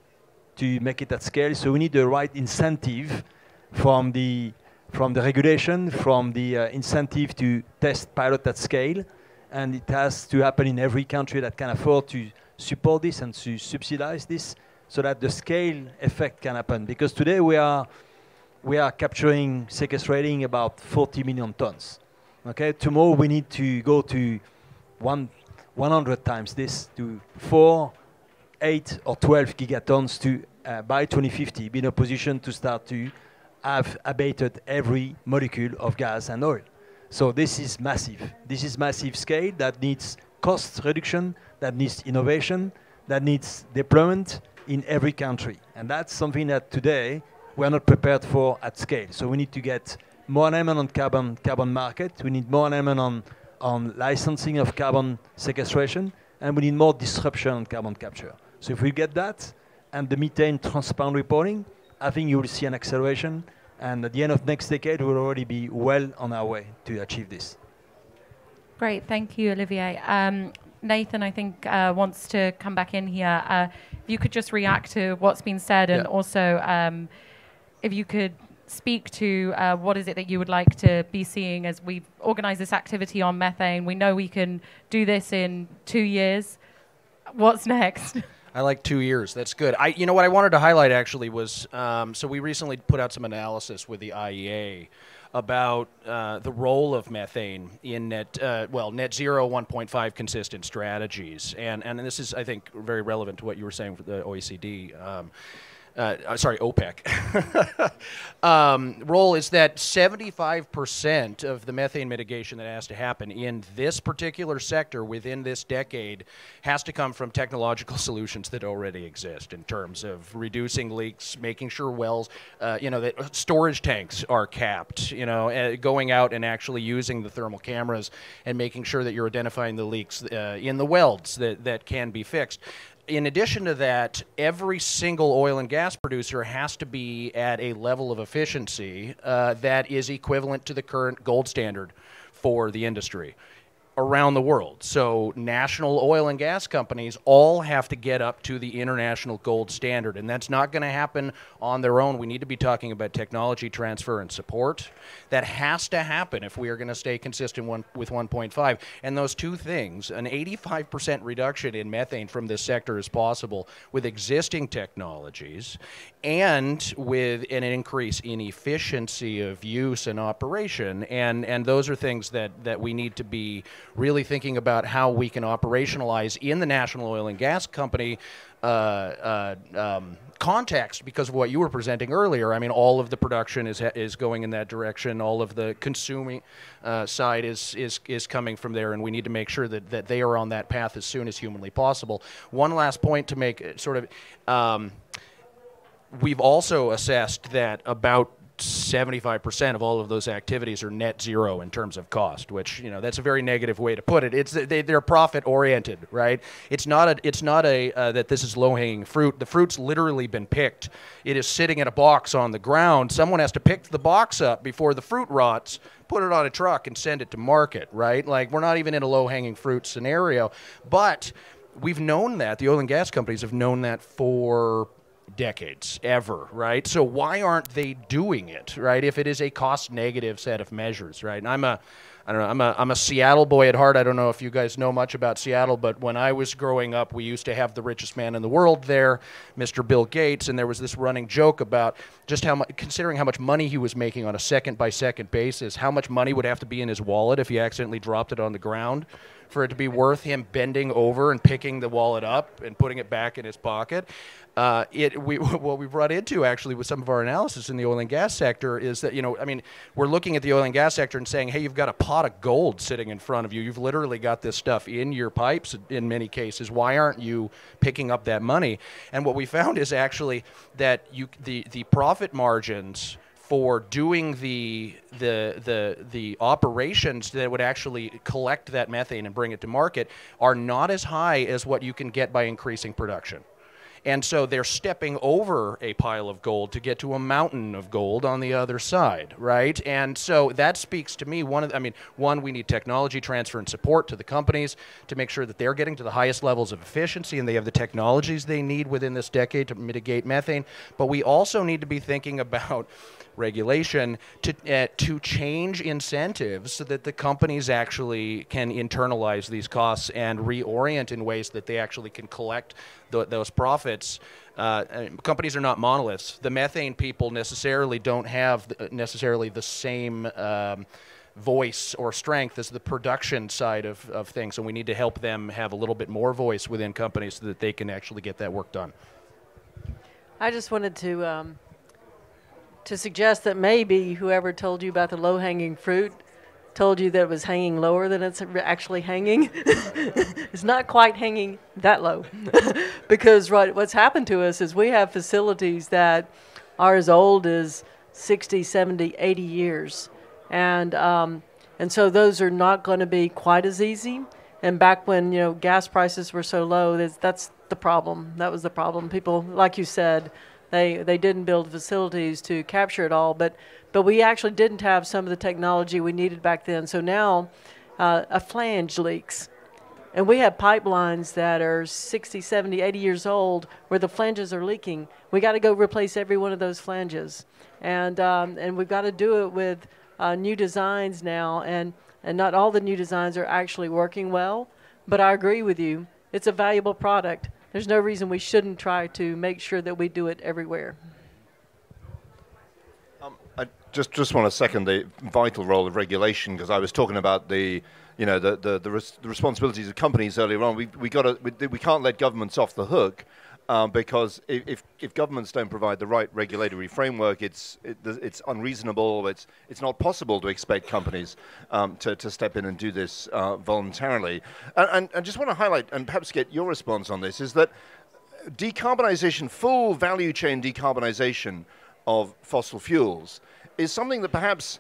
Speaker 5: to make it at scale. So we need the right incentive from the regulation, from the incentive to test pilot at scale. And it has to happen in every country that can afford to support this and to subsidize this so that the scale effect can happen. Because today we are capturing, sequestrating about 40 million tons. Okay, tomorrow we need to go to 100 times this, to 4, 8 or 12 gigatons to by 2050 be in a position to start to have abated every molecule of gas and oil. So this is massive. This is massive scale that needs cost reduction, that needs innovation, that needs deployment in every country. And that's something that today we are not prepared for at scale. So we need to get more alignment on carbon market. We need more alignment on licensing of carbon sequestration, and we need more disruption on carbon capture. So if we get that, and the methane transparent reporting, I think you will see an acceleration, and at the end of next decade, we'll already be well on our way to achieve this.
Speaker 2: Great, thank you, Olivier. Nathan, I think, wants to come back in here. If you could just react to what's been said, and also if you could speak to what is it that you would like to be seeing as we organize this activity on methane. We know we can do this in 2 years. What's next?
Speaker 8: I like 2 years. That's good. You know what I wanted to highlight actually was, so we recently put out some analysis with the IEA about the role of methane in net zero 1.5 consistent strategies. And this is, I think, very relevant to what you were saying for the OECD. OPEC, role is that 75% of the methane mitigation that has to happen in this particular sector within this decade has to come from technological solutions that already exist in terms of reducing leaks, making sure wells, that storage tanks are capped, going out and actually using the thermal cameras and making sure that you're identifying the leaks in the welds that can be fixed. In addition to that, every single oil and gas producer has to be at a level of efficiency that is equivalent to the current gold standard for the industry around the world. So national oil and gas companies all have to get up to the international gold standard, and that's not going to happen on their own. We need to be talking about technology transfer and support. That has to happen if we are going to stay consistent with 1.5. And those two things, an 85% reduction in methane from this sector is possible with existing technologies and with an increase in efficiency of use and operation. And those are things that we need to be really thinking about how we can operationalize in the national oil and gas company context, because of what you were presenting earlier. I mean, all of the production is going in that direction. All of the consuming side is coming from there, and we need to make sure that they are on that path as soon as humanly possible. One last point to make, we've also assessed that about 75% of all of those activities are net zero in terms of cost, which, that's a very negative way to put it. They're profit oriented, right? It's not that this is low hanging fruit. The fruit's literally been picked. It is sitting in a box on the ground. Someone has to pick the box up before the fruit rots, put it on a truck and send it to market, right? Like, we're not even in a low hanging fruit scenario, but we've known that. The oil and gas companies have known that for decades, ever, right? So why aren't they doing it, right? If it is a cost negative set of measures, right? And I'm a Seattle boy at heart. I don't know if you guys know much about Seattle, but when I was growing up, we used to have the richest man in the world there, Mr. Bill Gates, and there was this running joke about just how much, considering how much money he was making on a second-by-second basis, how much money would have to be in his wallet if he accidentally dropped it on the ground for it to be worth him bending over and picking the wallet up and putting it back in his pocket. What we've run into actually with some of our analysis in the oil and gas sector is that, we're looking at the oil and gas sector and saying, hey, you've got a pot of gold sitting in front of you. You've literally got this stuff in your pipes in many cases. Why aren't you picking up that money? And what we found is actually that the profit margins for doing the operations that would actually collect that methane and bring it to market are not as high as what you can get by increasing production. And so they're stepping over a pile of gold to get to a mountain of gold on the other side, right? And so that speaks to me, one, we need technology transfer and support to the companies to make sure that they're getting to the highest levels of efficiency and they have the technologies they need within this decade to mitigate methane. But we also need to be thinking about regulation to change incentives so that the companies actually can internalize these costs and reorient in ways that they actually can collect those profits. Companies are not monoliths. The methane people necessarily don't have necessarily the same voice or strength as the production side of things, and we need to help them have a little bit more voice within companies so that they can actually get that work done.
Speaker 3: I just wanted to suggest that maybe whoever told you about the low-hanging fruit told you that it was hanging lower than it's actually hanging. It's not quite hanging that low. Because what's happened to us is we have facilities that are as old as 60, 70, 80 years. And so those are not going to be quite as easy. And back when, gas prices were so low, that's the problem. That was the problem. People, like you said, they didn't build facilities to capture it all, but we actually didn't have some of the technology we needed back then. So now a flange leaks, and we have pipelines that are 60, 70, 80 years old where the flanges are leaking. We got to go replace every one of those flanges, and we've got to do it with new designs now, and not all the new designs are actually working well, but I agree with you. It's a valuable product. There's no reason we shouldn't try to make sure that we do it everywhere.
Speaker 7: I just want to second the vital role of regulation, because I was talking about the responsibilities of companies earlier on. We can't let governments off the hook because if governments don't provide the right regulatory framework, it's unreasonable. It's not possible to expect companies to step in and do this voluntarily. And I just want to highlight and perhaps get your response on this, is that decarbonization, full value chain decarbonization of fossil fuels, is something that perhaps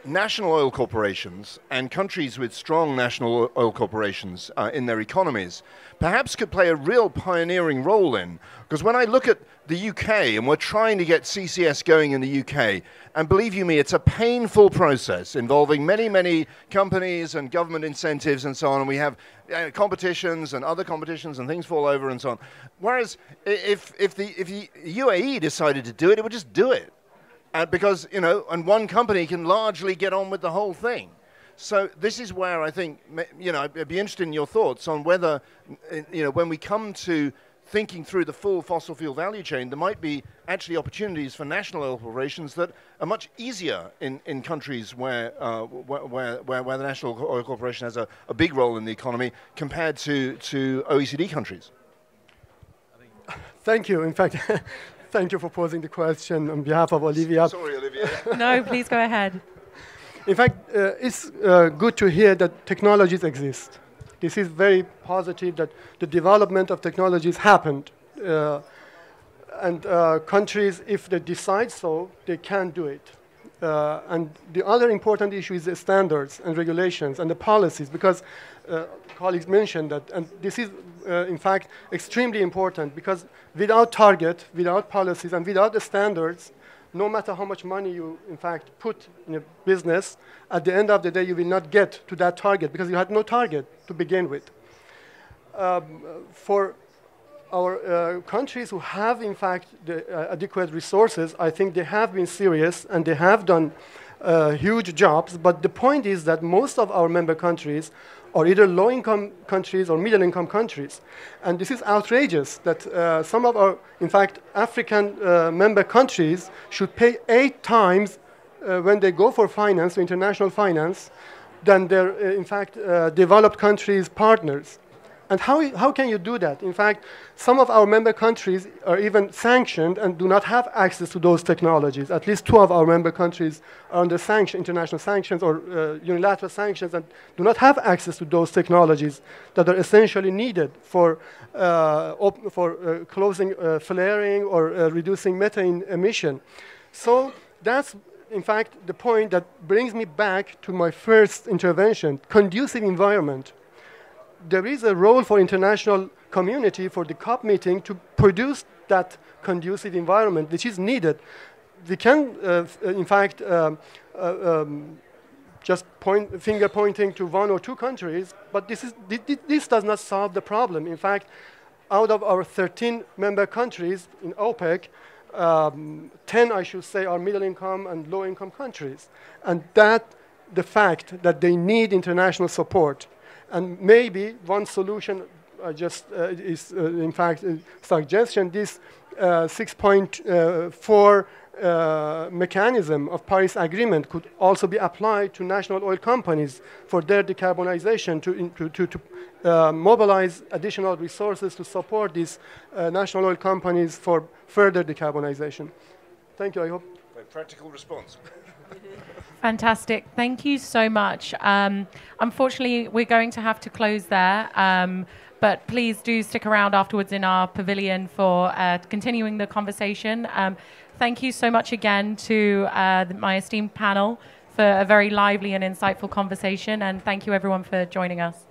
Speaker 7: national oil corporations and countries with strong national oil corporations in their economies perhaps could play a real pioneering role in. Because when I look at the UK, and we're trying to get CCS going in the UK, and believe you me, it's a painful process involving many, many companies and government incentives and so on, and we have competitions and other competitions and things fall over and so on. Whereas if the UAE decided to do it, it would just do it. Because, you know, and one company can largely get on with the whole thing. So this is where I think, you know, I'd be interested in your thoughts on whether, you know, when we come to thinking through the full fossil fuel value chain, there might be actually opportunities for national oil corporations that are much easier in countries where the national oil corporation has a big role in the economy compared to OECD countries.
Speaker 4: Thank you. In fact, thank you for posing the question on behalf of Olivia.
Speaker 7: Sorry, Olivia.
Speaker 2: No, please go ahead.
Speaker 4: In fact, it's good to hear that technologies exist. This is very positive that the development of technologies happened. And countries, if they decide so, they can do it. And the other important issue is the standards and regulations and the policies, because colleagues mentioned that, and this is in fact extremely important, because without target, without policies, and without the standards, no matter how much money you in fact put in a business, at the end of the day you will not get to that target because you had no target to begin with. For our countries who have in fact the adequate resources, I think they have been serious and they have done huge jobs, but the point is that most of our member countries are either low-income countries or middle-income countries. And this is outrageous that some of our, in fact, African member countries should pay 8 times when they go for finance, international finance, than their, in fact, developed countries' partners. And how can you do that? In fact, some of our member countries are even sanctioned and do not have access to those technologies. At least 2 of our member countries are under international sanctions or unilateral sanctions and do not have access to those technologies that are essentially needed for closing flaring or reducing methane emission. So that's, in fact, the point that brings me back to my first intervention, conducive environment. There is a role for international community, for the COP meeting, to produce that conducive environment which is needed. We can, in fact, just finger pointing to 1 or 2 countries, but this does not solve the problem. In fact, out of our 13 member countries in OPEC, 10, I should say, are middle-income and low-income countries. And that, the fact that they need international support. And maybe one solution is, in fact, a suggestion, this 6.4 mechanism of Paris Agreement could also be applied to national oil companies for their decarbonization, to mobilize additional resources to support these national oil companies for further decarbonization. Thank you, I hope.
Speaker 7: Very practical response.
Speaker 2: Fantastic. Thank you so much. Unfortunately, we're going to have to close there, but please do stick around afterwards in our pavilion for continuing the conversation. Thank you so much again to my esteemed panel for a very lively and insightful conversation, and thank you everyone for joining us.